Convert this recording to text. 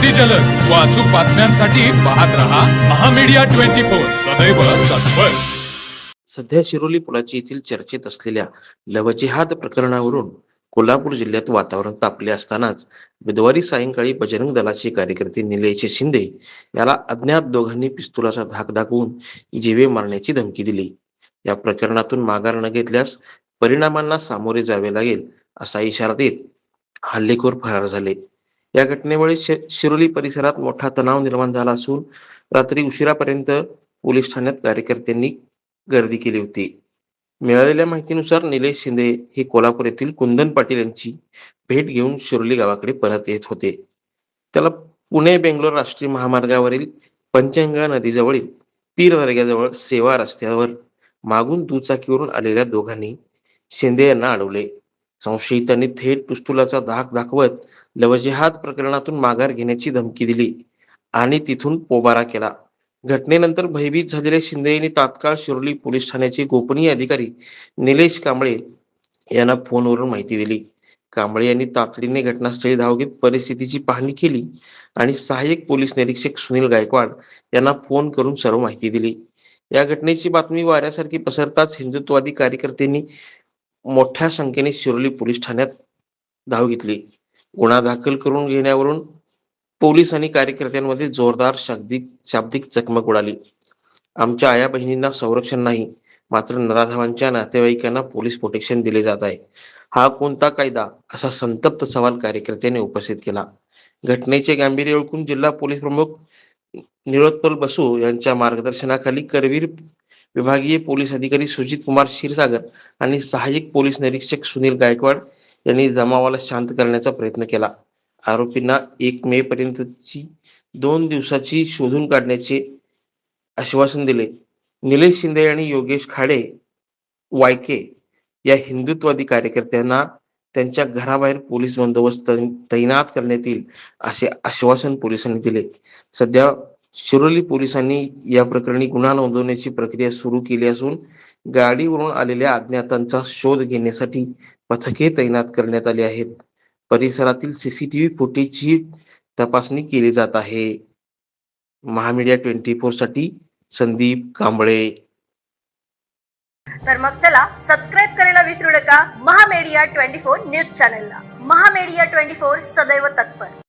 अगदी जलद व अचूक बातम्यांसाठी पाहत रहा महामीडिया 24 सदैव तत्पर। सध्या शिरोली पुलाची येथील चर्चेत असलेल्या लवजिहाद प्रकरणावरून कोल्हापूर जिल्ह्यात वातावरण तापले असतानाच बुधवारी सायंकाळी बजरंग दलाचे कार्यकर्ते निलेश शिंदे याला अज्ञात दोघांनी पिस्तुलाचा धाक दाखवून जीवे मारण्याची धमकी दिली। या प्रकरणातून माघार न घेतल्यास परिणामांना सामोरे जावे लागेल असा इशारा देत हल्लेखोर फरार झाले। या घटनेमुळे शिरोली परिसरात मोठा तणाव निर्माण झाला असून रात्री उशिरापर्यंत पोलीस ठाण्यात कार्यकर्त्यांनी गर्दी केली होती। मिळालेल्या माहितीनुसार निलेश शिंदे हे कोल्हापूर येथील कुंदन पाटील यांची भेट घेऊन शिरोली गावाकडे परत येत होते। त्याला पुणे बेंगलोर राष्ट्रीय महामार्गावरील पंचगंगा नदीजवळील पीर दर्ग्याजवळ सेवा रस्त्यावर मागून दुचाकीवरून आलेल्या दोघांनी शिंदे यांना अडवले। संशयितांनी थेट पिस्तुलाचा धाक दाखवत लवजिहाद प्रकरणातून माघार घेण्याची धमकी दिली आणि तिथून पोबारा केला। घटनेनंतर भयभीत झालेल्या शिंदे यांनी तात्काळ शिरोली पोलीस ठाण्याचे गोपनीय अधिकारी निलेश कांबळे यांना फोनवरून माहिती दिली। कांबळे यांनी तातडीने घटनास्थळी धाव घेत परिस्थितीची पाहणी केली आणि सहाय्यक पोलीस निरीक्षक सुनील गायकवाड यांना फोन करून सर्व माहिती दिली। या घटनेची बातमी वाऱ्यासारखी पसरताच हिंदुत्ववादी कार्यकर्त्यांनी मोठ्या संख्येने शिरोली पोलीस ठाण्यात धाव घेतली। गुन्हा दाखल करून घेण्यावरून पोलीस आणि कार्यकर्त्यांमध्ये जोरदार शाब्दिक चकमक उडाली। आमच्या आया बहिणींना संरक्षण नाही, मात्र नराधमांच्या नातेवाईकांना पोलीस प्रोटेक्शन दिले जात आहे। हा कोणता कायदा, असा संतप्त सवाल कार्यकर्त्यांनी उपस्थित केला। घटनेचे गांभीर्य ओळखून जिल्हा पोलीस प्रमुख निलोत्पल बसू यांच्या मार्गदर्शनाखाली करवीर विभागीय पोलीस अधिकारी सुजित कुमार क्षीरसागर आणि सहाय्यक पोलीस निरीक्षक सुनील गायकवाड यांनी जमावाला शांत करण्याचा प्रयत्न केला। आरोपींना 1 मे पर्यंतची 2 दिवसाची शोधून काढण्याचे आश्वासन दिले। निलेश शिंदे आणि योगेश खाडे वायके या हिंदुत्ववादी कार्यकर्त्यांना त्यांच्या घराबाहेर पोलीस बंदोबस्त तैनात करण्यात येईल असे आश्वासन पोलिसांनी दिले। सध्या शिरोली पोलिसांनी या प्रकरणी गुन्हा नोंदवण्याची प्रक्रिया सुरू केली असून गाडीवरून आलेल्या अज्ञातांचा शोध घेण्यासाठी पथके तैनात करण्यात आली आहेत। परिसरातील सीसीटीव्ही फुटेजची तपासणी केली जात आहे। महामीडिया 24 साठी संदीप कांबळे। तर मग चला सबस्क्राईब करायला विसरू नका महामीडिया 24 न्यूज चॅनलला। महामीडिया 24 सदैव तत्पर।